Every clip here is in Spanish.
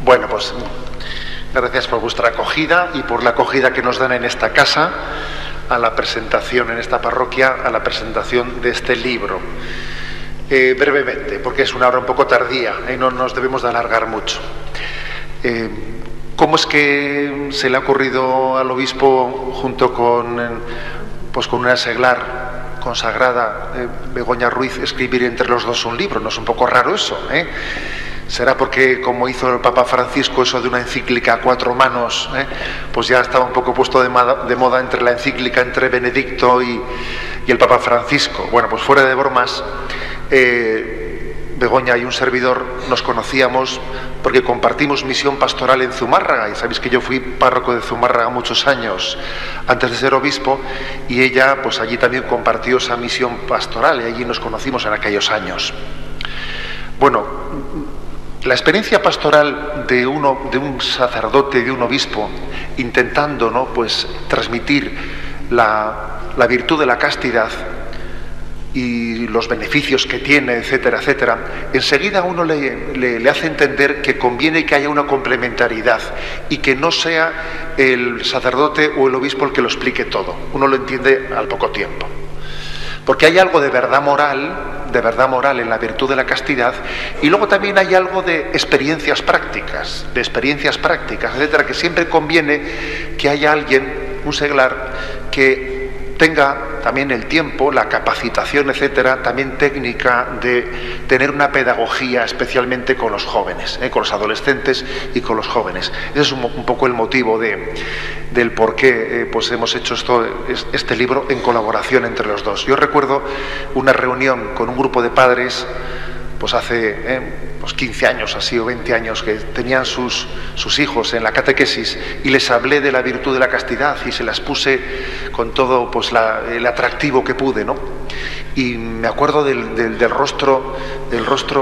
Bueno, pues gracias por vuestra acogida y por la acogida que nos dan en esta casa a la presentación, en esta parroquia, a la presentación de este libro. Brevemente, porque es una hora un poco tardía y no nos debemos de alargar mucho. ¿Cómo es que se le ha ocurrido al obispo, junto con una seglar consagrada, Begoña Ruiz, escribir entre los dos un libro? ¿No es un poco raro eso? ¿Será porque, como hizo el Papa Francisco, eso de una encíclica a 4 manos, pues ya estaba un poco puesto de moda entre la encíclica entre Benedicto y el Papa Francisco? Bueno, pues fuera de bromas, Begoña y un servidor nos conocíamos porque compartimos misión pastoral en Zumárraga, y sabéis que yo fui párroco de Zumárraga muchos años antes de ser obispo, y ella pues allí también compartió esa misión pastoral, y allí nos conocimos en aquellos años. Bueno, la experiencia pastoral de un sacerdote, de un obispo, intentando, ¿no?, pues transmitir la virtud de la castidad y los beneficios que tiene, etcétera, etcétera, enseguida a uno le hace entender que conviene que haya una complementariedad y que no sea el sacerdote o el obispo el que lo explique todo. Uno lo entiende al poco tiempo. Porque hay algo de verdad moral en la virtud de la castidad, y luego también hay algo de experiencias prácticas, etcétera, que siempre conviene que haya alguien, un seglar, que tenga también el tiempo, la capacitación, etcétera, también técnica de tener una pedagogía especialmente con los jóvenes, con los adolescentes y con los jóvenes. Ese es un poco el motivo del por qué pues hemos hecho este libro en colaboración entre los dos. Yo recuerdo una reunión con un grupo de padres, pues hace 15 años así, o 20 años, que tenían sus hijos en la catequesis, y les hablé de la virtud de la castidad y se las puse con todo pues el atractivo que pude, ¿no? Y me acuerdo del rostro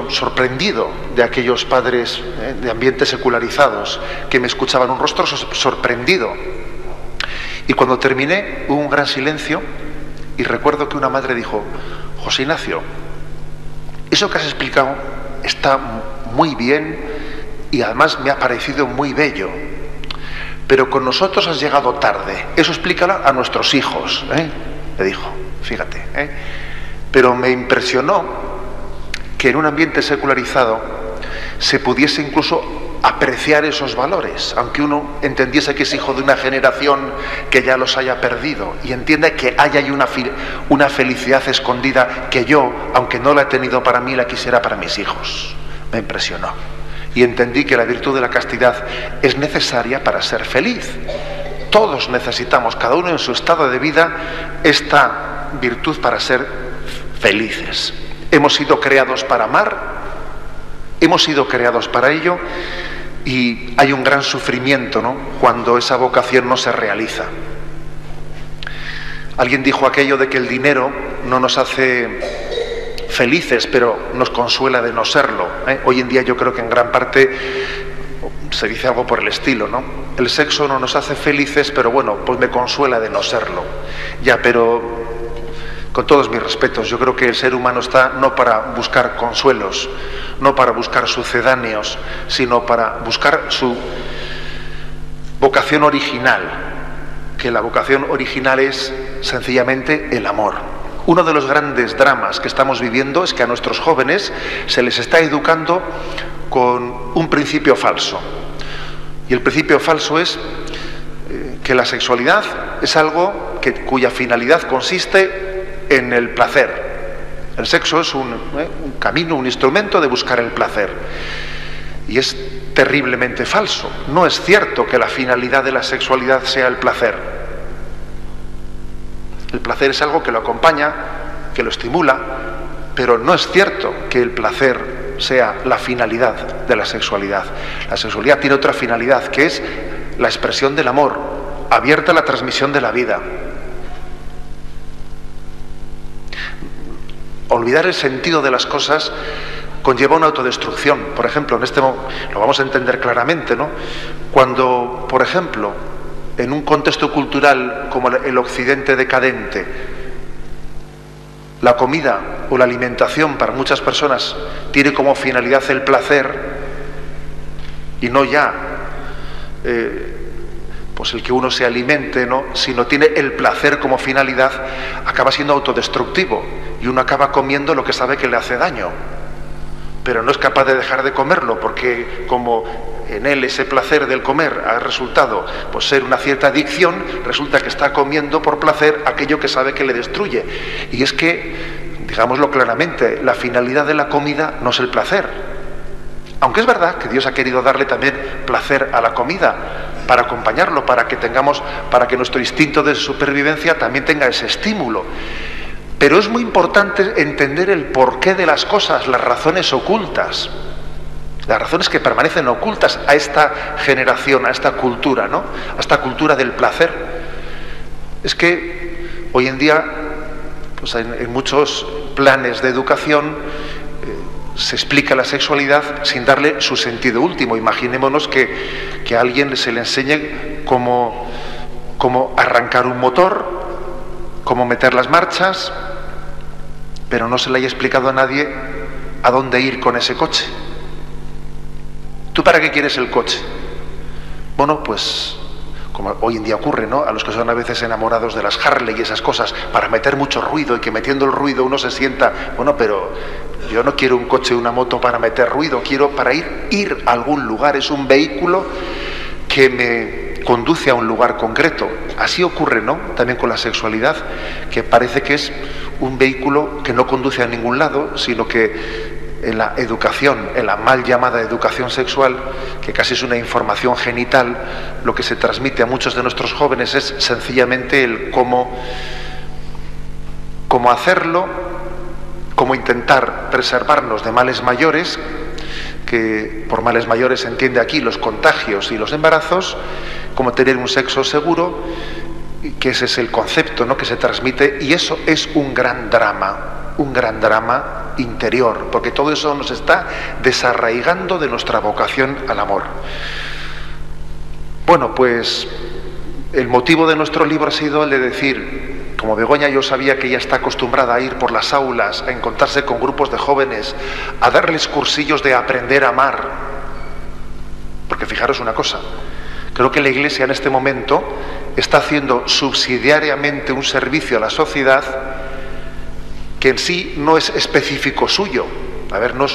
sorprendido de aquellos padres de ambientes secularizados que me escuchaban, un rostro sorprendido. Y cuando terminé hubo un gran silencio, y recuerdo que una madre dijo: José Ignacio, eso que has explicado está muy bien y además me ha parecido muy bello, pero con nosotros has llegado tarde. Eso explícalo a nuestros hijos, me dijo, fíjate. Pero me impresionó que en un ambiente secularizado se pudiese incluso apreciar esos valores, aunque uno entendiese que es hijo de una generación que ya los haya perdido, y entienda que hay ahí una felicidad escondida que yo, aunque no la he tenido para mí, la quisiera para mis hijos. Me impresionó. Y entendí que la virtud de la castidad es necesaria para ser feliz. Todos necesitamos, cada uno en su estado de vida, esta virtud para ser felices. Hemos sido creados para amar, hemos sido creados para ello, y hay un gran sufrimiento, ¿no?, cuando esa vocación no se realiza. Alguien dijo aquello de que el dinero no nos hace felices, pero nos consuela de no serlo. Hoy en día yo creo que en gran parte se dice algo por el estilo, ¿no? El sexo no nos hace felices, pero bueno, pues me consuela de no serlo. Ya, pero con todos mis respetos, yo creo que el ser humano está no para buscar consuelos, no para buscar sucedáneos, sino para buscar su vocación original, que la vocación original es sencillamente el amor. Uno de los grandes dramas que estamos viviendo es que a nuestros jóvenes se les está educando con un principio falso. Y el principio falso es que la sexualidad es algo cuya finalidad consiste en el placer. El sexo es un camino, un instrumento de buscar el placer. Y es terriblemente falso. No es cierto que la finalidad de la sexualidad sea el placer. El placer es algo que lo acompaña, que lo estimula, pero no es cierto que el placer sea la finalidad de la sexualidad. La sexualidad tiene otra finalidad, que es la expresión del amor, abierta a la transmisión de la vida. Olvidar el sentido de las cosas conlleva una autodestrucción. Por ejemplo, lo vamos a entender claramente, ¿no? Cuando, por ejemplo, en un contexto cultural como el occidente decadente, la comida o la alimentación para muchas personas tiene como finalidad el placer, y no ya pues el que uno se alimente, ¿no?, sino tiene el placer como finalidad, acaba siendo autodestructivo y uno acaba comiendo lo que sabe que le hace daño, pero no es capaz de dejar de comerlo porque como en él ese placer del comer ha resultado pues ser una cierta adicción, resulta que está comiendo por placer aquello que sabe que le destruye. Y es que, digámoslo claramente, la finalidad de la comida no es el placer, aunque es verdad que Dios ha querido darle también placer a la comida para acompañarlo, para que nuestro instinto de supervivencia también tenga ese estímulo. Pero es muy importante entender el porqué de las cosas, las razones ocultas, las razones que permanecen ocultas a esta generación, a esta cultura, ¿no?, a esta cultura del placer. Es que hoy en día, pues en muchos planes de educación, se explica la sexualidad sin darle su sentido último. Imaginémonos que a alguien se le enseñe cómo arrancar un motor, cómo meter las marchas, pero no se le haya explicado a nadie a dónde ir con ese coche. ¿Tú para qué quieres el coche? Bueno, pues como hoy en día ocurre, ¿no?, a los que son a veces enamorados de las Harley y esas cosas, para meter mucho ruido y que metiendo el ruido uno se sienta, bueno, pero yo no quiero un coche o una moto para meter ruido, quiero para ir a algún lugar, es un vehículo que me conduce a un lugar concreto. Así ocurre, ¿no?, también con la sexualidad, que parece que es un vehículo que no conduce a ningún lado, sino que en la educación, en la mal llamada educación sexual, que casi es una información genital, lo que se transmite a muchos de nuestros jóvenes es sencillamente el cómo hacerlo, cómo intentar preservarnos de males mayores, que por males mayores se entiende aquí los contagios y los embarazos, cómo tener un sexo seguro, que ese es el concepto, ¿no?, que se transmite, y eso es un gran drama interior, porque todo eso nos está desarraigando de nuestra vocación al amor. Bueno, pues el motivo de nuestro libro ha sido el de decir, como Begoña yo sabía que ella está acostumbrada a ir por las aulas, a encontrarse con grupos de jóvenes, a darles cursillos de aprender a amar, porque fijaros una cosa, creo que la Iglesia en este momento está haciendo subsidiariamente un servicio a la sociedad que en sí no es específico suyo. A ver, no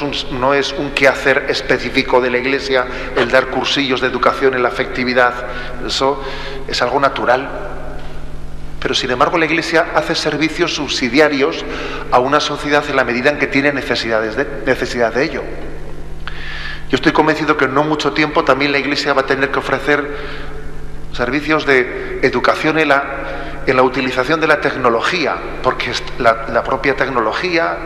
es un quehacer específico de la Iglesia el dar cursillos de educación en la afectividad, eso es algo natural. Pero sin embargo la Iglesia hace servicios subsidiarios a una sociedad en la medida en que tiene necesidad de ello. Yo estoy convencido que en no mucho tiempo también la Iglesia va a tener que ofrecer servicios de educación en la utilización de la tecnología, porque la propia tecnología,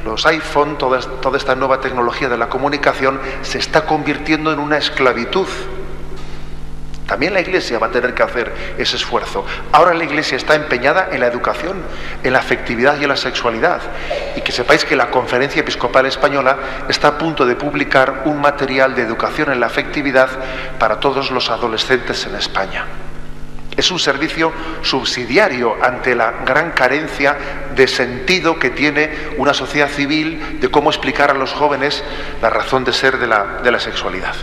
los iPhone, toda esta nueva tecnología de la comunicación se está convirtiendo en una esclavitud. También la Iglesia va a tener que hacer ese esfuerzo. Ahora la Iglesia está empeñada en la educación, en la afectividad y en la sexualidad. Y que sepáis que la Conferencia Episcopal Española está a punto de publicar un material de educación en la afectividad para todos los adolescentes en España. Es un servicio subsidiario ante la gran carencia de sentido que tiene una sociedad civil de cómo explicar a los jóvenes la razón de ser de la sexualidad.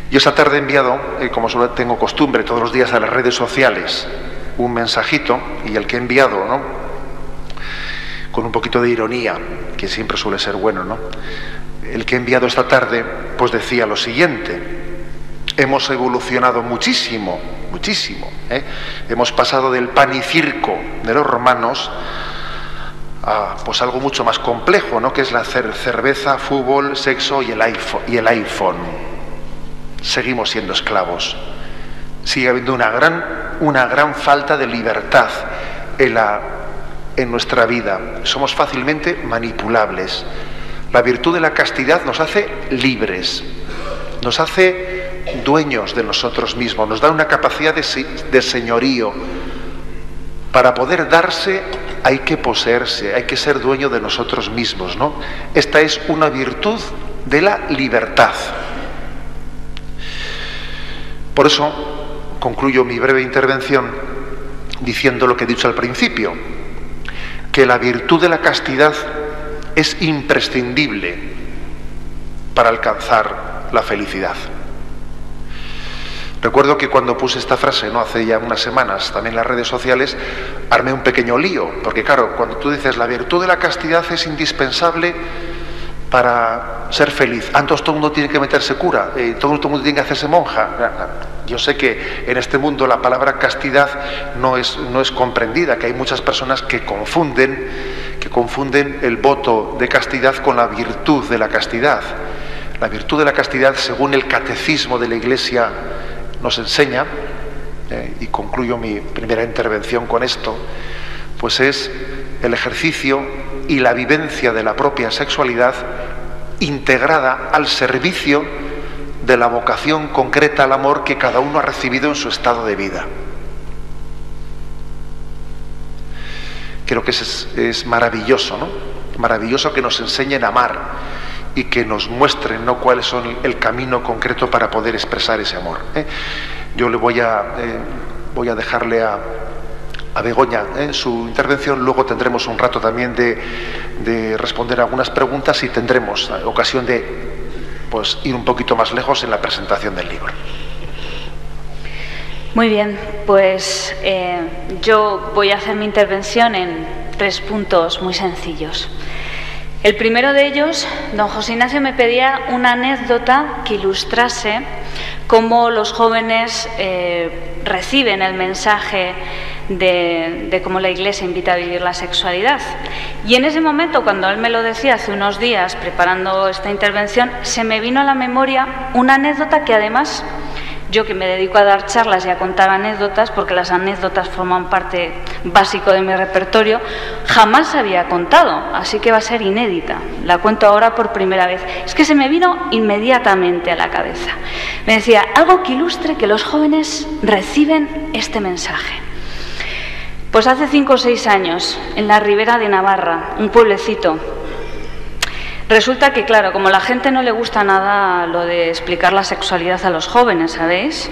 Yo esta tarde he enviado, como solo tengo costumbre todos los días a las redes sociales, un mensajito, y el que he enviado, ¿no?, con un poquito de ironía, que siempre suele ser bueno, ¿no?, el que he enviado esta tarde, pues decía lo siguiente: hemos evolucionado muchísimo, ¿eh? Hemos pasado del pan y circo de los romanos a pues algo mucho más complejo, ¿no?, que es la cerveza, fútbol, sexo y el iPhone. Seguimos siendo esclavos. Sigue habiendo una gran falta de libertad en nuestra vida. Somos fácilmente manipulables. La virtud de la castidad nos hace libres, nos hace dueños de nosotros mismos, nos da una capacidad de señorío. Para poder darse hay que poseerse, hay que ser dueño de nosotros mismos, ¿no? Esta es una virtud de la libertad. Por eso concluyo mi breve intervención diciendo lo que he dicho al principio, que la virtud de la castidad es imprescindible para alcanzar la felicidad. Recuerdo que cuando puse esta frase, ¿no?, hace ya unas semanas, también en las redes sociales, armé un pequeño lío, porque claro, cuando tú dices la virtud de la castidad es indispensable para ser feliz, entonces todo el mundo tiene que meterse cura, todo el mundo tiene que hacerse monja. Yo sé que en este mundo la palabra castidad no es comprendida, que hay muchas personas que confunden el voto de castidad con la virtud de la castidad. La virtud de la castidad, según el catecismo de la Iglesia nos enseña, y concluyo mi primera intervención con esto, pues es el ejercicio y la vivencia de la propia sexualidad integrada al servicio de la vocación concreta al amor que cada uno ha recibido en su estado de vida. Creo que es maravilloso, ¿no? Maravilloso que nos enseñen a amar y que nos muestren, ¿no?, cuáles son el camino concreto para poder expresar ese amor. Yo le voy a dejarle a Begoña su intervención, luego tendremos un rato también de responder algunas preguntas y tendremos ocasión de pues ir un poquito más lejos en la presentación del libro. Muy bien, pues yo voy a hacer mi intervención en 3 puntos muy sencillos. El primero de ellos, don José Ignacio me pedía una anécdota que ilustrase cómo los jóvenes reciben el mensaje de cómo la Iglesia invita a vivir la sexualidad. Y en ese momento, cuando él me lo decía hace unos días, preparando esta intervención, se me vino a la memoria una anécdota que además, yo que me dedico a dar charlas y a contar anécdotas, porque las anécdotas forman parte básico de mi repertorio, jamás había contado, así que va a ser inédita. La cuento ahora por primera vez. Es que se me vino inmediatamente a la cabeza. Me decía, algo que ilustre que los jóvenes reciben este mensaje. Pues hace 5 o 6 años, en la Ribera de Navarra, un pueblecito, resulta que, claro, como a la gente no le gusta nada lo de explicar la sexualidad a los jóvenes, ¿sabéis?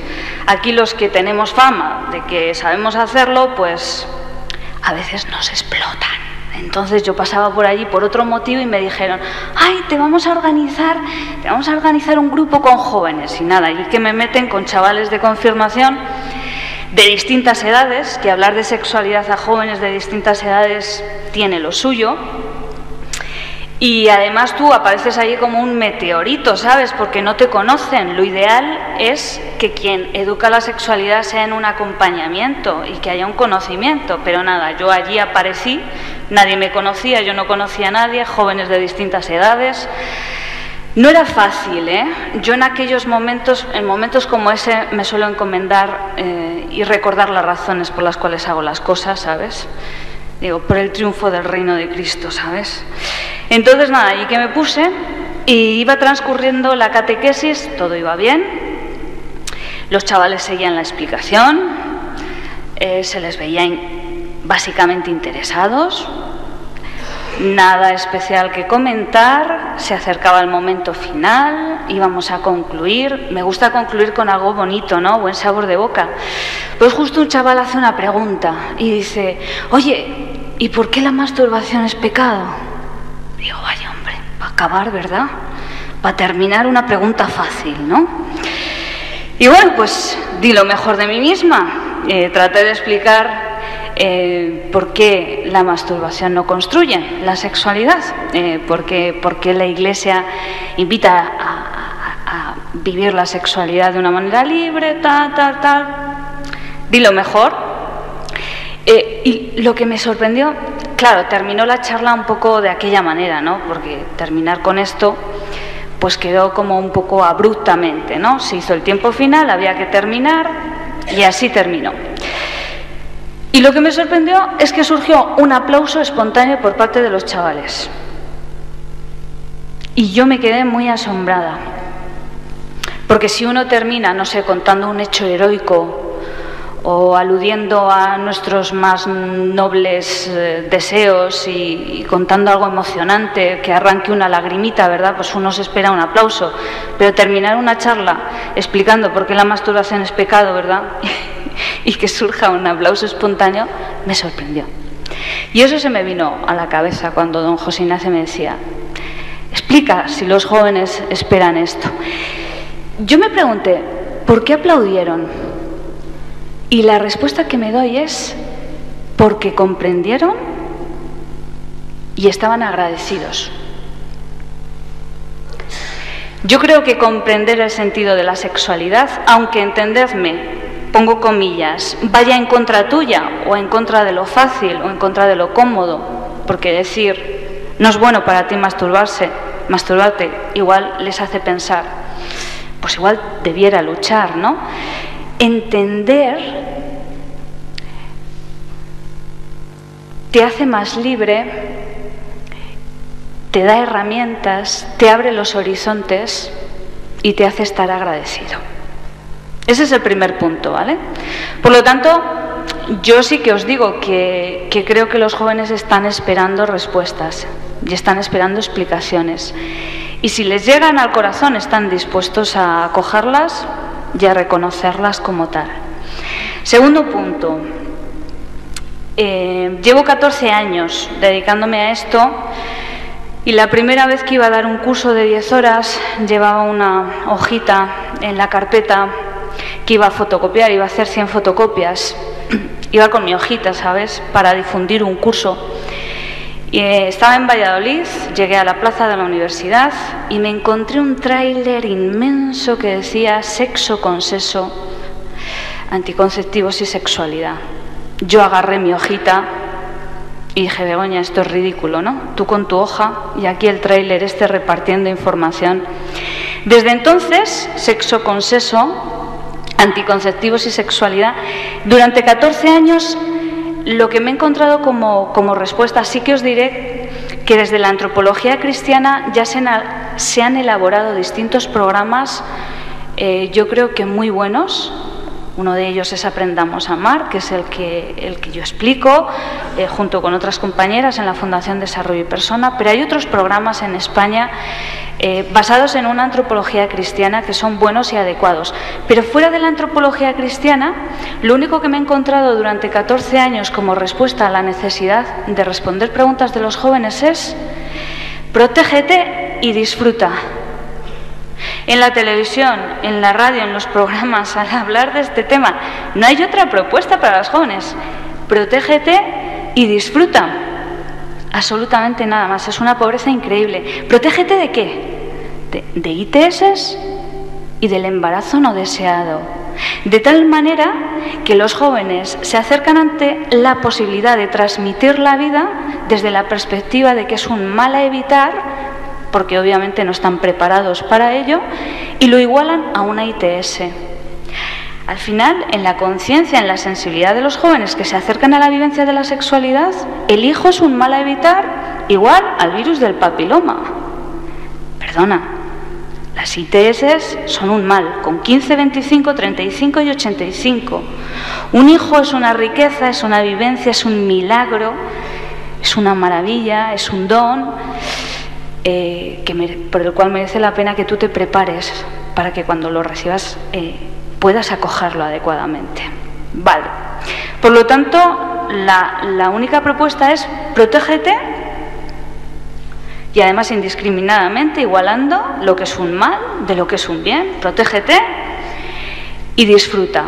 Aquí los que tenemos fama de que sabemos hacerlo, pues a veces nos explotan. Entonces yo pasaba por allí por otro motivo y me dijeron, ¡ay, te vamos a organizar un grupo con jóvenes! Y nada, y que me meten con chavales de confirmación de distintas edades, que hablar de sexualidad a jóvenes de distintas edades tiene lo suyo. Y además tú apareces allí como un meteorito, ¿sabes? Porque no te conocen. Lo ideal es que quien educa la sexualidad sea en un acompañamiento y que haya un conocimiento. Pero nada, yo allí aparecí, nadie me conocía, yo no conocía a nadie, jóvenes de distintas edades. No era fácil, ¿eh? Yo en aquellos momentos, en momentos como ese, me suelo encomendar y recordar las razones por las cuales hago las cosas, ¿sabes? Digo, por el triunfo del reino de Cristo, ¿sabes? Entonces, nada, allí que me puse y iba transcurriendo la catequesis, todo iba bien, los chavales seguían la explicación, se les veía básicamente interesados, nada especial que comentar, se acercaba el momento final, íbamos a concluir. Me gusta concluir con algo bonito, ¿no? Buen sabor de boca. Pues justo un chaval hace una pregunta y dice, oye, ¿y por qué la masturbación es pecado? Digo, vaya hombre, para acabar, ¿verdad? Para terminar una pregunta fácil, ¿no? Y bueno, pues di lo mejor de mí misma, traté de explicar por qué la masturbación no construye la sexualidad, por qué la Iglesia invita a vivir la sexualidad de una manera libre, tal. Di lo mejor. Y lo que me sorprendió, claro, terminó la charla un poco de aquella manera, ¿no? Porque terminar con esto pues quedó como un poco abruptamente, ¿no? Se hizo el tiempo final, había que terminar y así terminó. Y lo que me sorprendió es que surgió un aplauso espontáneo por parte de los chavales. Y yo me quedé muy asombrada. Porque si uno termina, no sé, contando un hecho heroico o aludiendo a nuestros más nobles deseos y contando algo emocionante, que arranque una lagrimita, ¿verdad? Pues uno se espera un aplauso. Pero terminar una charla explicando por qué la masturbación es pecado, ¿verdad? Y que surja un aplauso espontáneo, me sorprendió. Y eso se me vino a la cabeza cuando don José Ignacio me decía, Explica si los jóvenes esperan esto. Yo me pregunté, ¿por qué aplaudieron? Y la respuesta que me doy es porque comprendieron y estaban agradecidos. Yo creo que comprender el sentido de la sexualidad, aunque entendedme, pongo comillas, vaya en contra tuya o en contra de lo fácil o en contra de lo cómodo, porque decir no es bueno para ti masturbarte, igual les hace pensar, pues igual debiera luchar, ¿no? Entender te hace más libre, te da herramientas, te abre los horizontes y te hace estar agradecido. Ese es el primer punto, ¿vale? Por lo tanto, yo sí que os digo que creo que los jóvenes están esperando respuestas y están esperando explicaciones. Y si les llegan al corazón, están dispuestos a acogerlas y a reconocerlas como tal. Segundo punto. Llevo 14 años dedicándome a esto y la primera vez que iba a dar un curso de 10 horas llevaba una hojita en la carpeta que iba a fotocopiar, iba a hacer 100 fotocopias. Iba con mi hojita, ¿sabes?, para difundir un curso. Y estaba en Valladolid, llegué a la plaza de la universidad y me encontré un tráiler inmenso que decía sexo, consenso, anticonceptivos y sexualidad. Yo agarré mi hojita y dije, Begoña, esto es ridículo, ¿no? Tú con tu hoja y aquí el tráiler repartiendo información. Desde entonces, sexo, consenso, anticonceptivos y sexualidad, durante 14 años lo que me he encontrado como respuesta, sí que os diré que desde la antropología cristiana ya se han elaborado distintos programas, yo creo que muy buenos. Uno de ellos es Aprendamos a Amar, que es el que yo explico junto con otras compañeras en la Fundación Desarrollo y Persona, pero hay otros programas en España basados en una antropología cristiana que son buenos y adecuados. Pero fuera de la antropología cristiana, lo único que me he encontrado durante 14 años como respuesta a la necesidad de responder preguntas de los jóvenes es protégete y disfruta. En la televisión, en la radio, en los programas, al hablar de este tema, no hay otra propuesta para los jóvenes. Protégete y disfruta. Absolutamente nada más. Es una pobreza increíble. ¿Protégete de qué? De ITS y del embarazo no deseado. De tal manera que los jóvenes se acercan ante la posibilidad de transmitir la vida desde la perspectiva de que es un mal a evitar, porque obviamente no están preparados para ello, y lo igualan a una ITS. Al final, en la conciencia, en la sensibilidad de los jóvenes que se acercan a la vivencia de la sexualidad, el hijo es un mal a evitar igual al virus del papiloma. Perdona, las ITS son un mal, con 15, 25, 35 y 85. Un hijo es una riqueza, es una vivencia, es un milagro, es una maravilla, es un don, por el cual merece la pena que tú te prepares para que cuando lo recibas puedas acogerlo adecuadamente. Vale. Por lo tanto, la única propuesta es protégete y además indiscriminadamente, igualando lo que es un mal de lo que es un bien. Protégete y disfruta.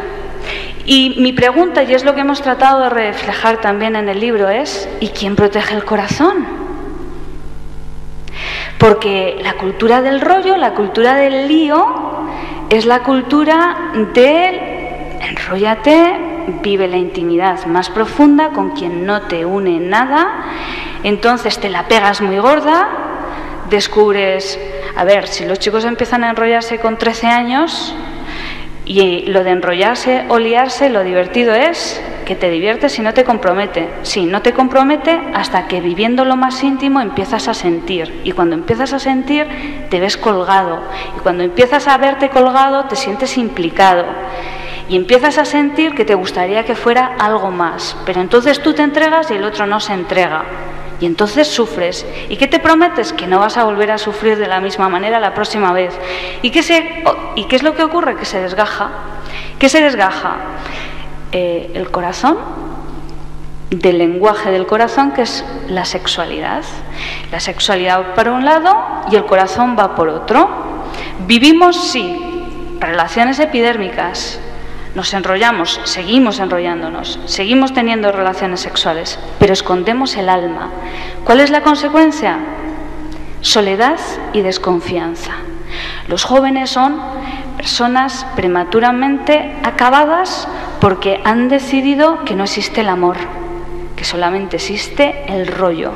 Y mi pregunta, y es lo que hemos tratado de reflejar también en el libro, es ¿y quién protege el corazón? Porque la cultura del rollo, la cultura del lío, es la cultura del enróllate, vive la intimidad más profunda con quien no te une nada, entonces te la pegas muy gorda, descubres, a ver, si los chicos empiezan a enrollarse con 13 años, y lo de enrollarse o liarse, lo divertido es que te diviertes y no te compromete. Sí, no te compromete hasta que viviendo lo más íntimo empiezas a sentir. Y cuando empiezas a sentir, te ves colgado. Y cuando empiezas a verte colgado, te sientes implicado. Y empiezas a sentir que te gustaría que fuera algo más. Pero entonces tú te entregas y el otro no se entrega. Y entonces sufres. ¿Y qué te prometes? Que no vas a volver a sufrir de la misma manera la próxima vez. ¿Y qué es lo que ocurre? Que se desgaja. ¿Qué se desgaja? El corazón del lenguaje del corazón, que es la sexualidad. La sexualidad va por un lado y el corazón va por otro. Vivimos, sí, relaciones epidérmicas, nos enrollamos, seguimos enrollándonos, seguimos teniendo relaciones sexuales, pero escondemos el alma. ¿Cuál es la consecuencia? Soledad y desconfianza. Los jóvenes son personas prematuramente acabadas porque han decidido que no existe el amor, que solamente existe el rollo,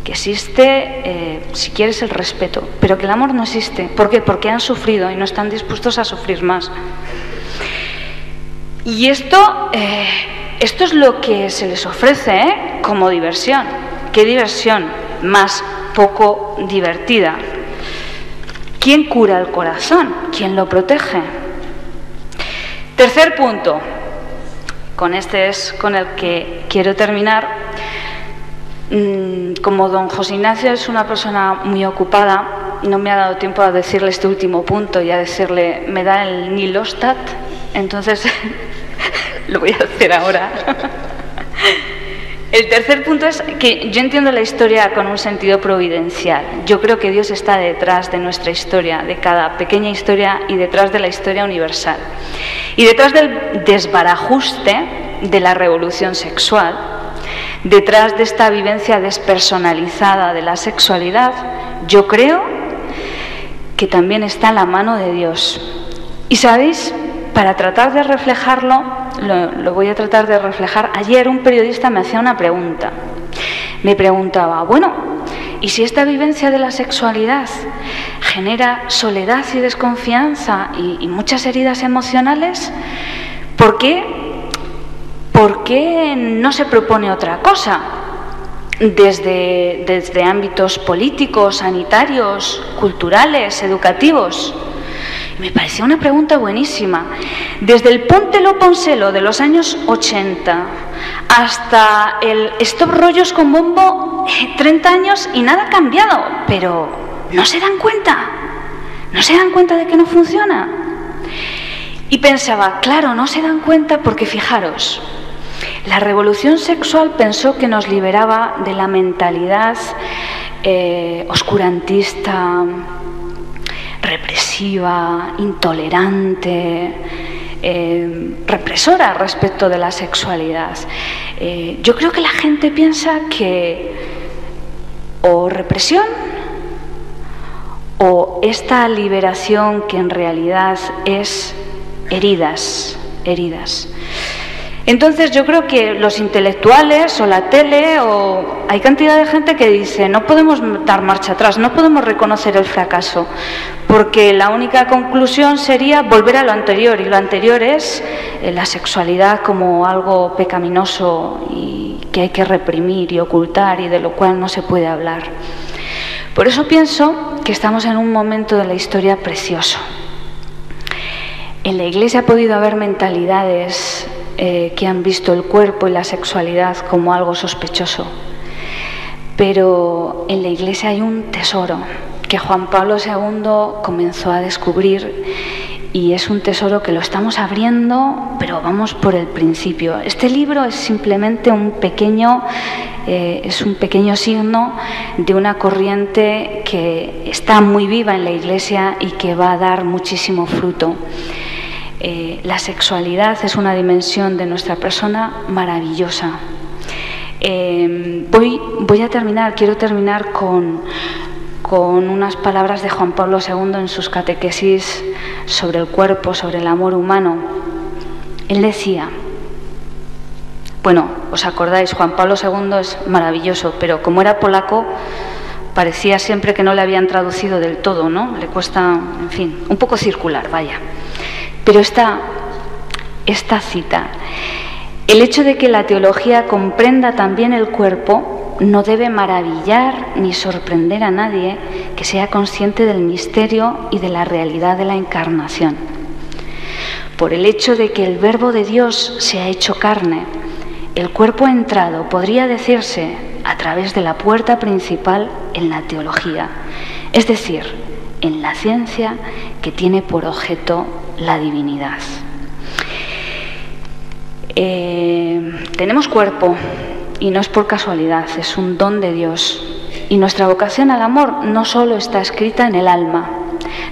que existe, si quieres, el respeto, pero que el amor no existe. ¿Por qué? Porque han sufrido y no están dispuestos a sufrir más. Y esto es lo que se les ofrece como diversión. ¿Qué diversión más poco divertida? ¿Quién cura el corazón? ¿Quién lo protege? Tercer punto, con este es con el que quiero terminar. Como don José Ignacio es una persona muy ocupada, no me ha dado tiempo a decirle este último punto y a decirle, me da el Nilostat, entonces lo voy a hacer ahora. El tercer punto es que yo entiendo la historia con un sentido providencial. Yo creo que Dios está detrás de nuestra historia, de cada pequeña historia y detrás de la historia universal. Y detrás del desbarajuste de la revolución sexual, detrás de esta vivencia despersonalizada de la sexualidad, yo creo que también está la mano de Dios. Y sabéis, para tratar de reflejarlo, lo voy a tratar de reflejar. Ayer un periodista me hacía una pregunta. Me preguntaba, bueno, ¿y si esta vivencia de la sexualidad genera soledad y desconfianza y muchas heridas emocionales? ¿Por qué no se propone otra cosa? Desde ámbitos políticos, sanitarios, culturales, educativos. Me pareció una pregunta buenísima. Desde el póntelo pónselo de los años 80 hasta el stop rollos con bombo, 30 años y nada ha cambiado. Pero ¿no se dan cuenta? ¿No se dan cuenta de que no funciona? Y pensaba, claro, no se dan cuenta porque, fijaros, la revolución sexual pensó que nos liberaba de la mentalidad oscurantista, represiva, intolerante, represora respecto de la sexualidad. Yo creo que la gente piensa que o represión o esta liberación que en realidad es heridas. Entonces yo creo que los intelectuales o la tele o hay cantidad de gente que dice no podemos dar marcha atrás, no podemos reconocer el fracaso, porque la única conclusión sería volver a lo anterior, y lo anterior es la sexualidad como algo pecaminoso y que hay que reprimir y ocultar y de lo cual no se puede hablar. Por eso pienso que estamos en un momento de la historia precioso. En la Iglesia ha podido haber mentalidades que han visto el cuerpo y la sexualidad como algo sospechoso. Pero en la Iglesia hay un tesoro que Juan Pablo II comenzó a descubrir y es un tesoro que lo estamos abriendo, pero vamos por el principio. Este libro es simplemente un pequeño signo de una corriente que está muy viva en la Iglesia y que va a dar muchísimo fruto. La sexualidad es una dimensión de nuestra persona maravillosa. Voy a terminar, quiero terminar con unas palabras de Juan Pablo II en sus catequesis sobre el cuerpo, sobre el amor humano. Él decía, bueno, os acordáis, Juan Pablo II es maravilloso, pero como era polaco, parecía siempre que no le habían traducido del todo, ¿no? Le cuesta, en fin, un poco circular, vaya. Pero esta cita, el hecho de que la teología comprenda también el cuerpo no debe maravillar ni sorprender a nadie que sea consciente del misterio y de la realidad de la encarnación. Por el hecho de que el Verbo de Dios se ha hecho carne, el cuerpo ha entrado, podría decirse, a través de la puerta principal en la teología, es decir, en la ciencia que tiene por objeto la divinidad. Tenemos cuerpo y no es por casualidad, es un don de Dios. Y nuestra vocación al amor no solo está escrita en el alma,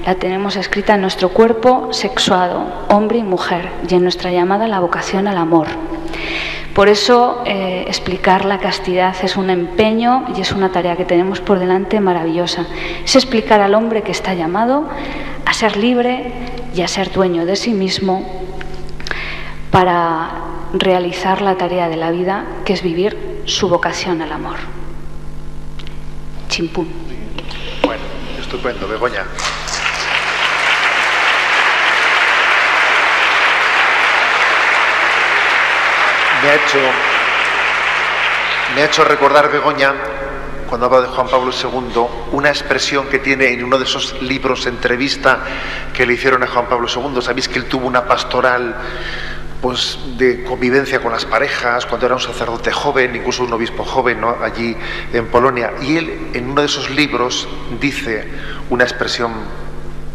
la tenemos escrita en nuestro cuerpo sexuado, hombre y mujer, y en nuestra llamada la vocación al amor. Por eso explicar la castidad es un empeño y es una tarea que tenemos por delante maravillosa. Es explicar al hombre que está llamado a ser libre y a ser dueño de sí mismo para realizar la tarea de la vida, que es vivir su vocación al amor. Chimpún. Bueno, estupendo, Begoña. Me ha hecho recordar, Begoña, cuando habla de Juan Pablo II, una expresión que tiene en uno de esos libros, entrevista que le hicieron a Juan Pablo II. Sabéis que él tuvo una pastoral pues de convivencia con las parejas cuando era un sacerdote joven, incluso un obispo joven, ¿no?, allí en Polonia. Y él, en uno de esos libros, dice una expresión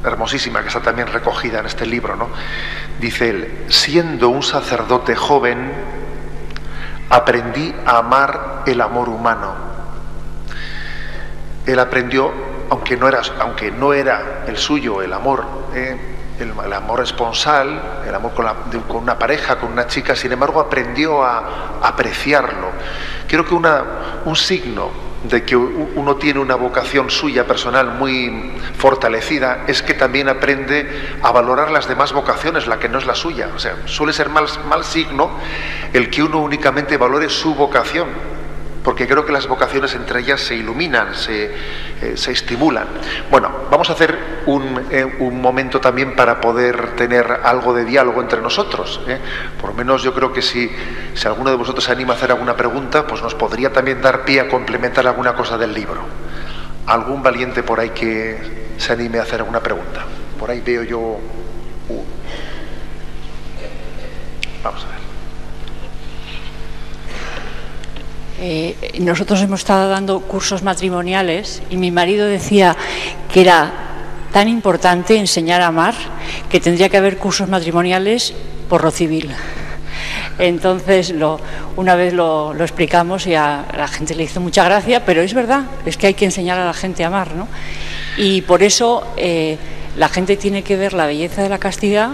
hermosísima que está también recogida en este libro, ¿no? Dice él: siendo un sacerdote joven, aprendí a amar el amor humano. Él aprendió, aunque no era el suyo el amor, el amor esponsal, el amor con una pareja, con una chica, sin embargo aprendió a apreciarlo. Creo que un signo de que uno tiene una vocación suya personal muy fortalecida es que también aprende a valorar las demás vocaciones, la que no es la suya. O sea, suele ser mal signo el que uno únicamente valore su vocación, porque creo que las vocaciones entre ellas se iluminan, se estimulan. Bueno, vamos a hacer un momento también para poder tener algo de diálogo entre nosotros, ¿eh? Por lo menos yo creo que si alguno de vosotros se anima a hacer alguna pregunta, pues nos podría también dar pie a complementar alguna cosa del libro. ¿Algún valiente por ahí que se anime a hacer alguna pregunta? Por ahí veo yo... Vamos a ver. Nosotros hemos estado dando cursos matrimoniales y mi marido decía que era tan importante enseñar a amar que tendría que haber cursos matrimoniales por lo civil. Entonces una vez lo explicamos y a la gente le hizo mucha gracia, pero es verdad, es que hay que enseñar a la gente a amar, ¿no? Y por eso la gente tiene que ver la belleza de la castidad,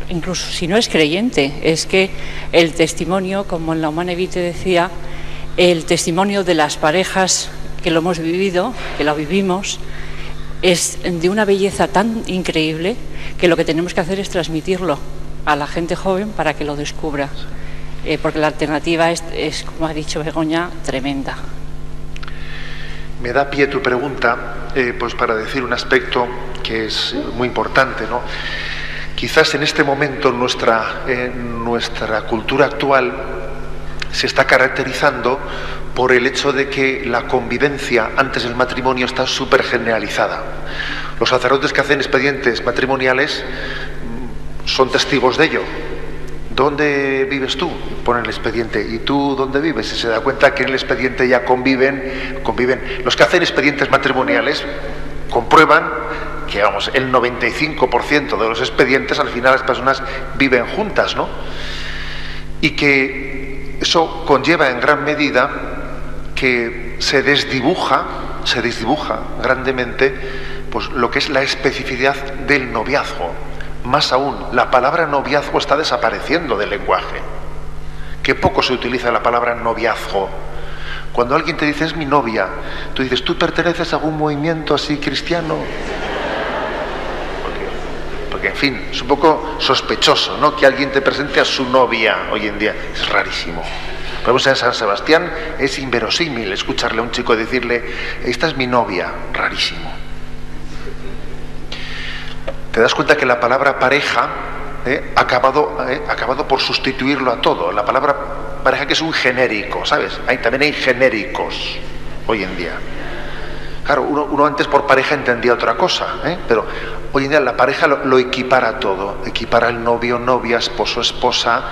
incluso si no es creyente. Es que el testimonio, como en la Humane Vitae decía, el testimonio de las parejas que lo hemos vivido, que lo vivimos, es de una belleza tan increíble que lo que tenemos que hacer es transmitirlo a la gente joven para que lo descubra, porque la alternativa es, como ha dicho Begoña, tremenda. Me da pie tu pregunta, pues para decir un aspecto que es muy importante, ¿no? Quizás en este momento nuestra cultura actual se está caracterizando por el hecho de que la convivencia antes del matrimonio está súper generalizada. Los sacerdotes que hacen expedientes matrimoniales son testigos de ello. ¿Dónde vives tú? Pone el expediente. ¿Y tú dónde vives? Y se da cuenta que en el expediente ya conviven. Los que hacen expedientes matrimoniales comprueban que, vamos, el 95% de los expedientes al final las personas viven juntas, ¿no? Y que eso conlleva en gran medida que se desdibuja grandemente pues lo que es la especificidad del noviazgo. Más aún, la palabra noviazgo está desapareciendo del lenguaje. Qué poco se utiliza la palabra noviazgo. Cuando alguien te dice es mi novia, tú dices, ¿tú perteneces a algún movimiento así cristiano? Porque en fin, es un poco sospechoso, ¿no?, que alguien te presente a su novia hoy en día. Es rarísimo. Por ejemplo, en San Sebastián es inverosímil escucharle a un chico decirle, esta es mi novia. Rarísimo. Te das cuenta que la palabra pareja ha acabado por sustituirlo a todo. La palabra pareja, que es un genérico, ¿sabes? También hay genéricos hoy en día. Claro, uno antes por pareja entendía otra cosa, pero hoy en día la pareja lo equipara todo. Equipara el novio, novia, esposo, esposa,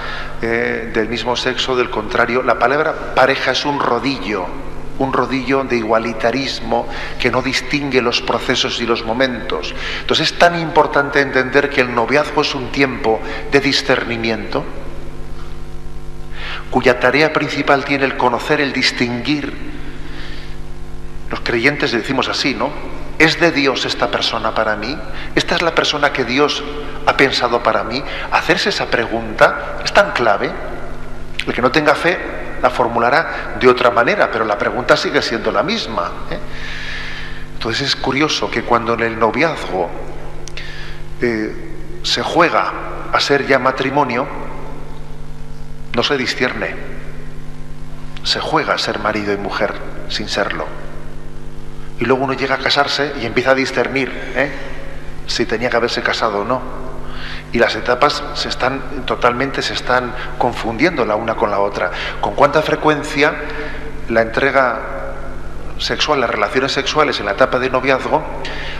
del mismo sexo, del contrario. La palabra pareja es un rodillo de igualitarismo que no distingue los procesos y los momentos. Entonces es tan importante entender que el noviazgo es un tiempo de discernimiento, cuya tarea principal tiene el conocer, el distinguir. Los creyentes decimos así, ¿no? ¿Es de Dios esta persona para mí? ¿Esta es la persona que Dios ha pensado para mí? Hacerse esa pregunta es tan clave. El que no tenga fe la formulará de otra manera, pero la pregunta sigue siendo la misma, ¿eh? Entonces es curioso que cuando en el noviazgo se juega a ser ya matrimonio, no se discierne. Se juega a ser marido y mujer sin serlo. Y luego uno llega a casarse y empieza a discernir, si tenía que haberse casado o no. Y las etapas se están confundiendo la una con la otra. ¿Con cuánta frecuencia la entrega sexual, las relaciones sexuales en la etapa de noviazgo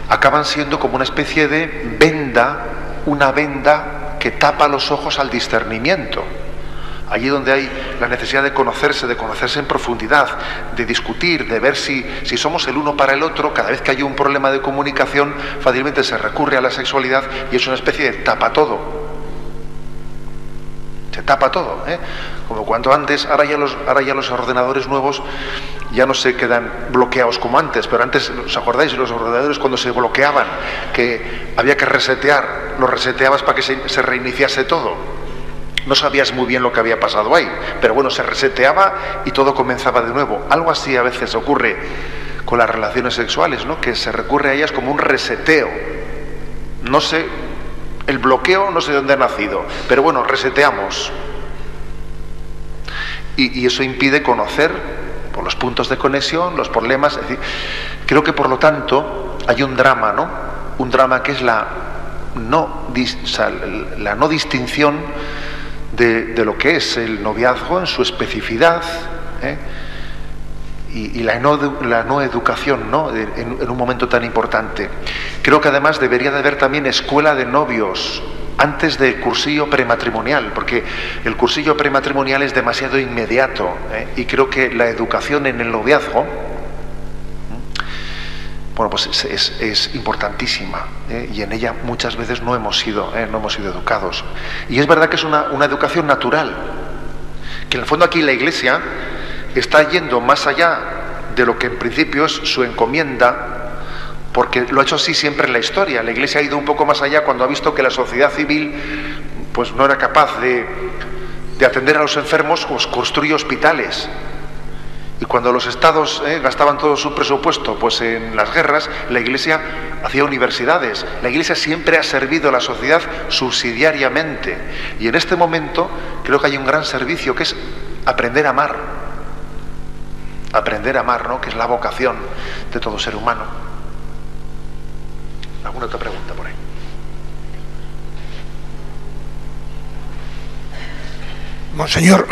acaban siendo como una especie de venda, una venda que tapa los ojos al discernimiento? Allí donde hay la necesidad de conocerse en profundidad, de discutir, de ver si somos el uno para el otro, cada vez que hay un problema de comunicación, fácilmente se recurre a la sexualidad y es una especie de tapa todo. Se tapa todo, ¿eh? Como cuando antes, ahora ya los ordenadores nuevos ya no se quedan bloqueados como antes, pero antes, ¿os acordáis de los ordenadores cuando se bloqueaban? Que había que resetear, los reseteabas para que se reiniciase todo. No sabías muy bien lo que había pasado ahí, pero bueno, se reseteaba y todo comenzaba de nuevo. Algo así a veces ocurre con las relaciones sexuales, ¿no? Que se recurre a ellas como un reseteo. No sé, el bloqueo no sé de dónde ha nacido, pero bueno, reseteamos. Y eso impide conocer por los puntos de conexión, los problemas. Es decir, creo que por lo tanto hay un drama, ¿no? Un drama que es la no distinción de lo que es el noviazgo en su especificidad, y la no educación, ¿no? En un momento tan importante. Creo que además debería de haber también escuela de novios antes del cursillo prematrimonial, porque el cursillo prematrimonial es demasiado inmediato, y creo que la educación en el noviazgo, bueno, pues es importantísima, y en ella muchas veces no hemos sido educados. Y es verdad que es una educación natural, que en el fondo aquí la Iglesia está yendo más allá de lo que en principio es su encomienda, porque lo ha hecho así siempre en la historia. La Iglesia ha ido un poco más allá cuando ha visto que la sociedad civil pues no era capaz de atender a los enfermos, pues construye hospitales. Y cuando los estados gastaban todo su presupuesto pues en las guerras, la Iglesia hacía universidades. La Iglesia siempre ha servido a la sociedad subsidiariamente. Y en este momento creo que hay un gran servicio, que es aprender a amar. Aprender a amar, ¿no? Que es la vocación de todo ser humano. ¿Alguna otra pregunta por ahí? Monseñor,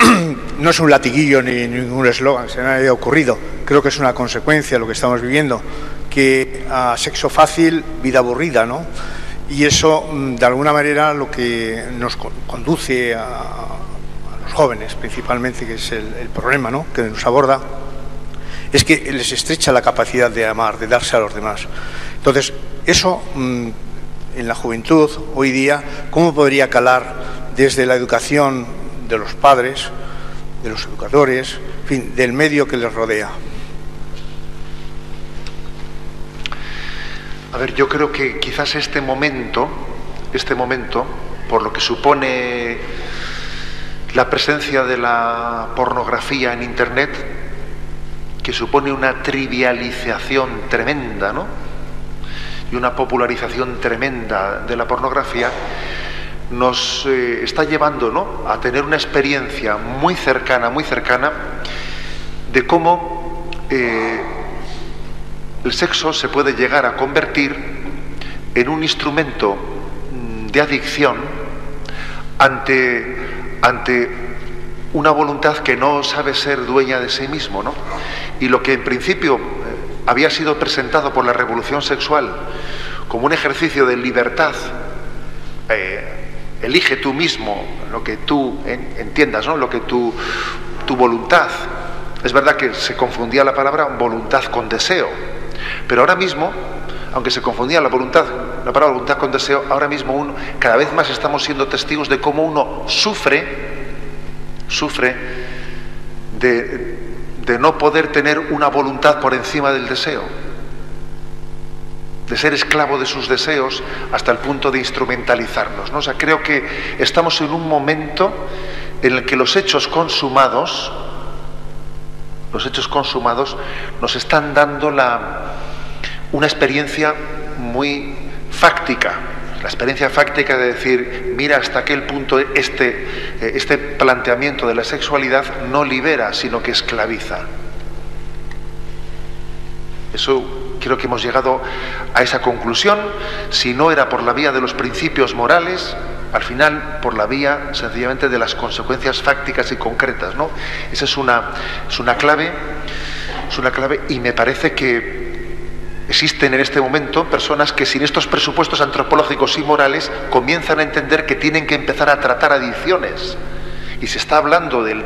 no es un latiguillo ni ningún eslogan, se me había ocurrido. Creo que es una consecuencia de lo que estamos viviendo, que a sexo fácil, vida aburrida, ¿no? Y eso, de alguna manera, lo que nos conduce a los jóvenes, principalmente, que es el problema, ¿no?, que nos aborda, es que les estrecha la capacidad de amar, de darse a los demás. Entonces, eso, en la juventud, hoy día, ¿cómo podría calar desde la educación de los padres, de los educadores, en fin, del medio que les rodea? A ver, yo creo que quizás este momento, por lo que supone la presencia de la pornografía en Internet, que supone una trivialización tremenda, ¿no?, y una popularización tremenda de la pornografía, nos está llevando, ¿no?, a tener una experiencia muy cercana de cómo el sexo se puede llegar a convertir en un instrumento de adicción ante una voluntad que no sabe ser dueña de sí mismo, ¿no? Y lo que en principio había sido presentado por la revolución sexual como un ejercicio de libertad, elige tú mismo lo que tú entiendas, ¿no?, lo que tu voluntad. Es verdad que se confundía la palabra voluntad con deseo, pero ahora mismo, aunque se confundía la palabra voluntad con deseo, ahora mismo cada vez más estamos siendo testigos de cómo uno sufre de no poder tener una voluntad por encima del deseo, de ser esclavo de sus deseos hasta el punto de instrumentalizarlos, ¿no? O sea, creo que estamos en un momento en el que los hechos consumados nos están dando una experiencia muy fáctica, la experiencia fáctica de decir, mira, hasta aquel punto este planteamiento de la sexualidad no libera, sino que esclaviza. Eso creo que hemos llegado a esa conclusión. Si no era por la vía de los principios morales, al final por la vía sencillamente de las consecuencias fácticas y concretas, ¿no? Esa es una clave, y me parece que existen en este momento personas que sin estos presupuestos antropológicos y morales comienzan a entender que tienen que empezar a tratar adicciones. Y se está hablando de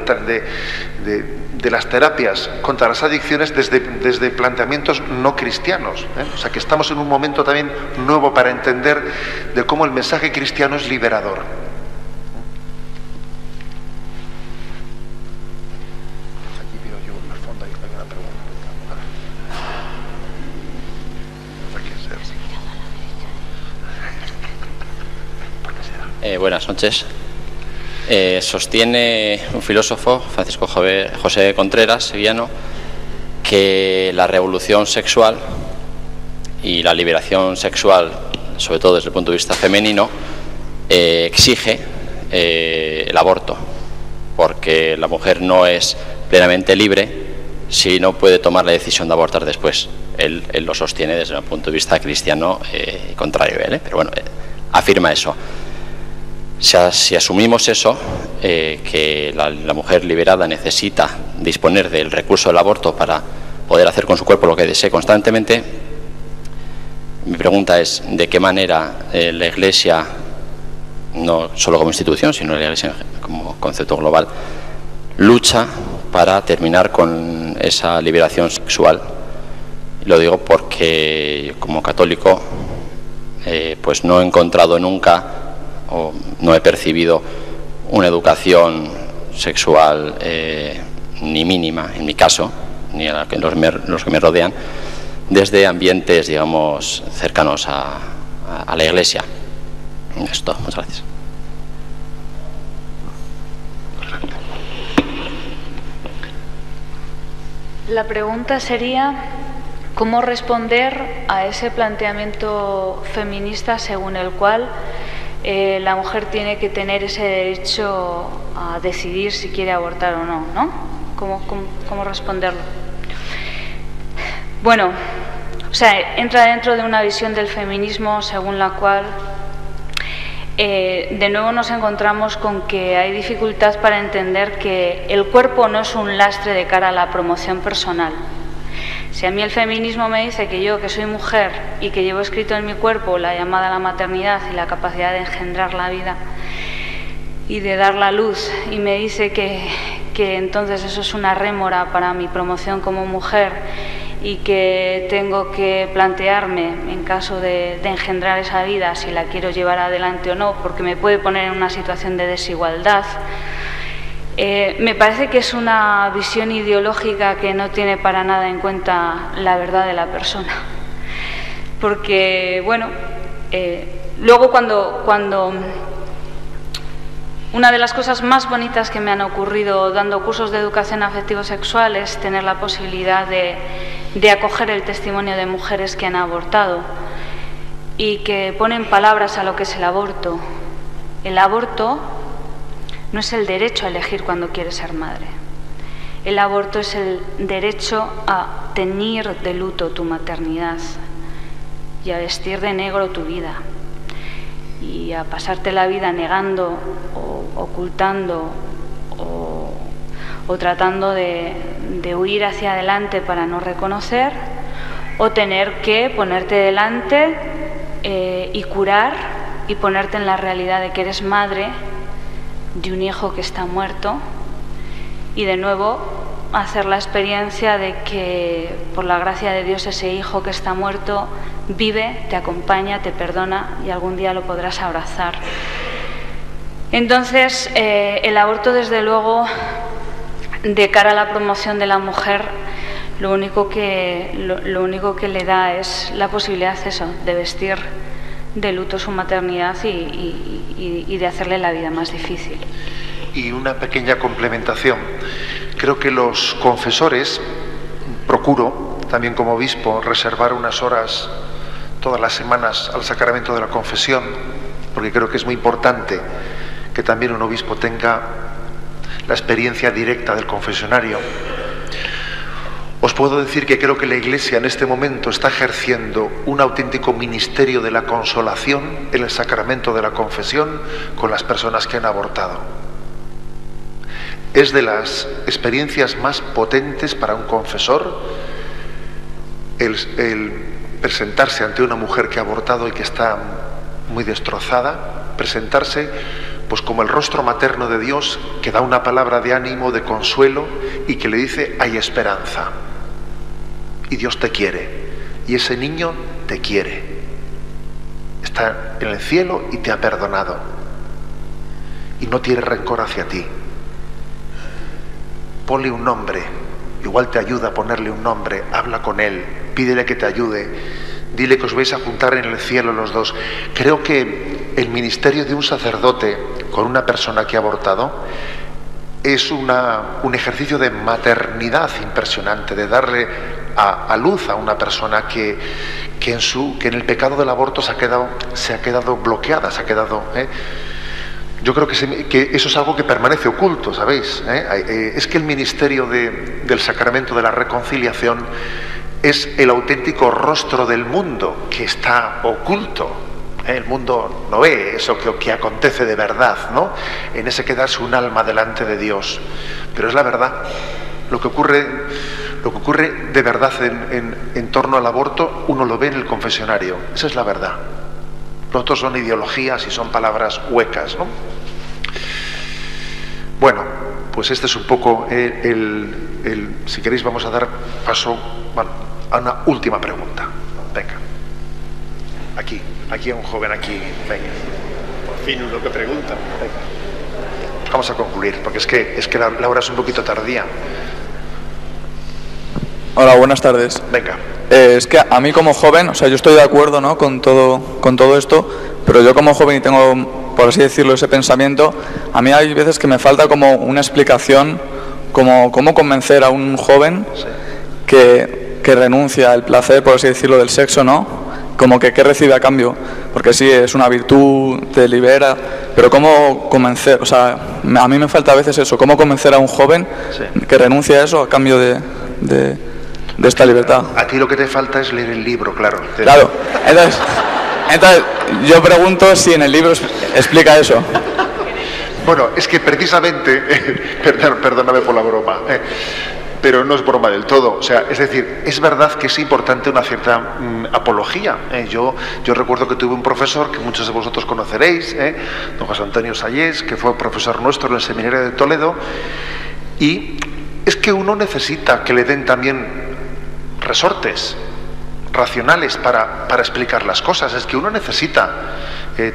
las terapias contra las adicciones desde planteamientos no cristianos, ¿eh? O sea que estamos en un momento también nuevo para entender de cómo el mensaje cristiano es liberador. Aquí veo yo al fondo hay una pregunta. Buenas noches. Sostiene un filósofo, Francisco José Contreras, sevillano, que la revolución sexual y la liberación sexual, sobre todo desde el punto de vista femenino, exige el aborto, porque la mujer no es plenamente libre si no puede tomar la decisión de abortar después. Él lo sostiene desde un punto de vista cristiano contrario a él, pero bueno, afirma eso. Si asumimos eso, que la mujer liberada necesita disponer del recurso del aborto para poder hacer con su cuerpo lo que desee constantemente, mi pregunta es, ¿de qué manera la Iglesia, no solo como institución, sino la Iglesia como concepto global, lucha para terminar con esa liberación sexual? Lo digo porque como católico pues no he encontrado nunca o no he percibido una educación sexual ni mínima, en mi caso, ni a los que me rodean, desde ambientes, digamos, cercanos a la Iglesia. Esto, muchas gracias. La pregunta sería cómo responder a ese planteamiento feminista según el cual la mujer tiene que tener ese derecho a decidir si quiere abortar o no, ¿no? ¿Cómo responderlo? Bueno, o sea, entra dentro de una visión del feminismo según la cual de nuevo nos encontramos con que hay dificultad para entender que el cuerpo no es un lastre de cara a la promoción personal. Si a mí el feminismo me dice que yo, que soy mujer y que llevo escrito en mi cuerpo la llamada a la maternidad y la capacidad de engendrar la vida y de dar la luz, y me dice que entonces eso es una rémora para mi promoción como mujer y que tengo que plantearme, en caso de engendrar esa vida, si la quiero llevar adelante o no, porque me puede poner en una situación de desigualdad, me parece que es una visión ideológica que no tiene para nada en cuenta la verdad de la persona. Porque, bueno, luego cuando una de las cosas más bonitas que me han ocurrido dando cursos de educación afectivo-sexual es tener la posibilidad de acoger el testimonio de mujeres que han abortado y que ponen palabras a lo que es el aborto. El aborto no es el derecho a elegir cuando quieres ser madre. El aborto es el derecho a teñir de luto tu maternidad y a vestir de negro tu vida y a pasarte la vida negando o ocultando o tratando de huir hacia adelante para no reconocer, o tener que ponerte delante y curar y ponerte en la realidad de que eres madre de un hijo que está muerto y de nuevo hacer la experiencia de que por la gracia de Dios ese hijo que está muerto vive, te acompaña, te perdona y algún día lo podrás abrazar. Entonces el aborto desde luego de cara a la promoción de la mujer, lo único que le da es la posibilidad de vestir de luto su maternidad y de hacerle la vida más difícil. Y una pequeña complementación. Creo que los confesores, procuro también como obispo reservar unas horas todas las semanas al sacramento de la confesión, porque creo que es muy importante que también un obispo tenga la experiencia directa del confesionario. Os puedo decir que creo que la Iglesia en este momento está ejerciendo un auténtico ministerio de la consolación en el sacramento de la confesión con las personas que han abortado. Es de las experiencias más potentes para un confesor el presentarse ante una mujer que ha abortado y que está muy destrozada, presentarse pues como el rostro materno de Dios que da una palabra de ánimo, de consuelo y que le dice: hay esperanza y Dios te quiere y ese niño te quiere, está en el cielo y te ha perdonado y no tiene rencor hacia ti. Ponle un nombre, igual te ayuda a ponerle un nombre, habla con él, pídele que te ayude, dile que os vais a juntar en el cielo los dos. Creo que el ministerio de un sacerdote con una persona que ha abortado es un ejercicio de maternidad impresionante, de darle a luz a una persona que en el pecado del aborto se ha quedado bloqueada, Yo creo que eso es algo que permanece oculto, ¿sabéis? Es que el ministerio del sacramento de la reconciliación es el auténtico rostro del mundo que está oculto. El mundo no ve eso que acontece de verdad, ¿no? En ese quedarse un alma delante de Dios. Pero es la verdad. Lo que ocurre de verdad en torno al aborto, uno lo ve en el confesionario. Esa es la verdad. Lo otro son ideologías y son palabras huecas, ¿no? Bueno, pues este es un poco si queréis vamos a dar paso a una última pregunta. Venga. Aquí hay un joven aquí. Venga. Por fin uno que pregunta. Venga. Vamos a concluir, porque es que la hora es un poquito tardía. Hola, buenas tardes. Venga. Es que a mí como joven, o sea, yo estoy de acuerdo, ¿no?, con todo esto, pero yo como joven y tengo, por así decirlo, ese pensamiento, a mí hay veces que me falta como una explicación, como cómo convencer a un joven que renuncia al placer, por así decirlo, del sexo, ¿no?, como que recibe a cambio, porque sí, es una virtud, te libera, pero cómo convencer, o sea, a mí me falta a veces eso, cómo convencer a un joven que renuncia a eso a cambio de esta libertad. A ti lo que te falta es leer el libro, claro. Claro, entonces yo pregunto si en el libro explica eso. Bueno, es que precisamente, perdóname por la broma, pero no es broma del todo. O sea, es decir, es verdad que es importante una cierta apología. Yo recuerdo que tuve un profesor que muchos de vosotros conoceréis, don José Antonio Sayés, que fue profesor nuestro en el seminario de Toledo, y es que uno necesita que le den también resortes racionales para explicar las cosas. Es que uno necesita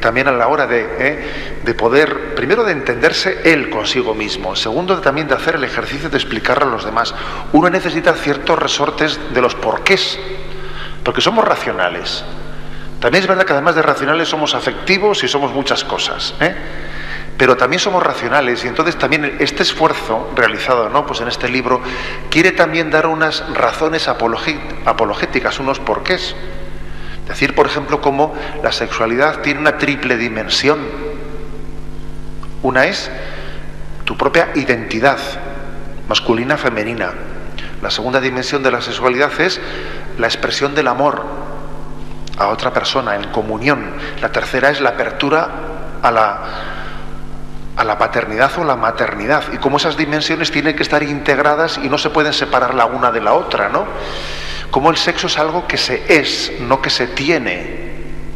también a la hora de poder, primero de entenderse él consigo mismo, segundo también de hacer el ejercicio de explicarlo a los demás. Uno necesita ciertos resortes de los porqués, porque somos racionales. También es verdad que además de racionales somos afectivos y somos muchas cosas, pero también somos racionales, y entonces también este esfuerzo realizado, ¿no?, pues en este libro quiere también dar unas razones apologéticas, unos porqués. Decir, por ejemplo, cómo la sexualidad tiene una triple dimensión. Una es tu propia identidad, masculina, femenina. La segunda dimensión de la sexualidad es la expresión del amor a otra persona, en comunión. La tercera es la apertura a la paternidad o la maternidad, y cómo esas dimensiones tienen que estar integradas y no se pueden separar la una de la otra, ¿no? Como el sexo es algo que se es, no que se tiene,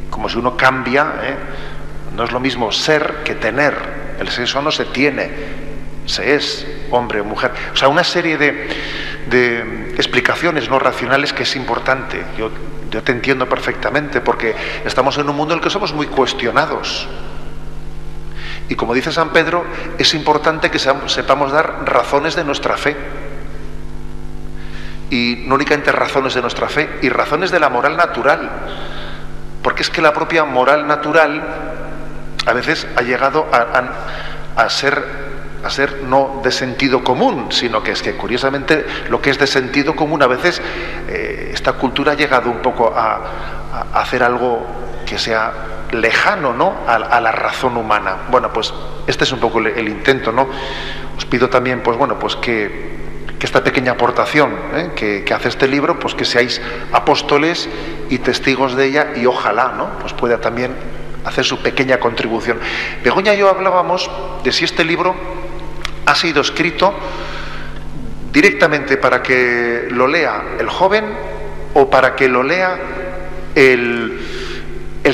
como si uno cambia, no es lo mismo ser que tener. El sexo no se tiene, se es hombre o mujer. O sea, una serie de explicaciones no racionales que es importante. Yo te entiendo perfectamente, porque estamos en un mundo en el que somos muy cuestionados. Y como dice San Pedro, es importante que sepamos dar razones de nuestra fe. Y no únicamente razones de nuestra fe, y razones de la moral natural. Porque es que la propia moral natural a veces ha llegado a ser no de sentido común, sino que es que curiosamente lo que es de sentido común a veces esta cultura ha llegado un poco a hacer algo que sea lejano, ¿no?, a la razón humana. Bueno, pues este es un poco el intento, ¿no? Os pido también, pues bueno, pues que esta pequeña aportación que hace este libro, pues que seáis apóstoles y testigos de ella, y ojalá, ¿no?, pues pueda también hacer su pequeña contribución. Begoña y yo hablábamos de si este libro ha sido escrito directamente para que lo lea el joven o para que lo lea el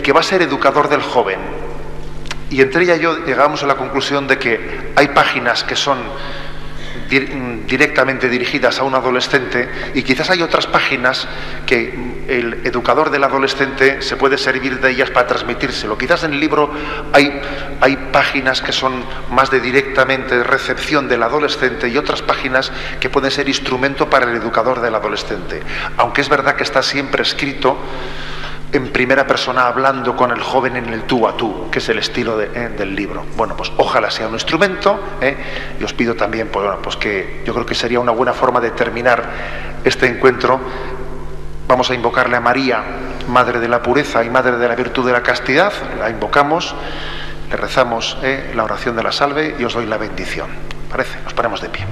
que va a ser educador del joven. Y entre ella y yo llegamos a la conclusión de que hay páginas que son directamente dirigidas a un adolescente, y quizás hay otras páginas que el educador del adolescente se puede servir de ellas para transmitírselo. Quizás en el libro hay páginas que son más de directamente recepción del adolescente, y otras páginas que pueden ser instrumento para el educador del adolescente, aunque es verdad que está siempre escrito en primera persona, hablando con el joven en el tú a tú, que es el estilo del libro. Bueno, pues ojalá sea un instrumento, y os pido también, pues, bueno, pues que yo creo que sería una buena forma de terminar este encuentro. Vamos a invocarle a María, Madre de la Pureza y Madre de la Virtud de la Castidad. La invocamos, le rezamos la oración de la salve y os doy la bendición. ¿Parece? Nos ponemos de pie.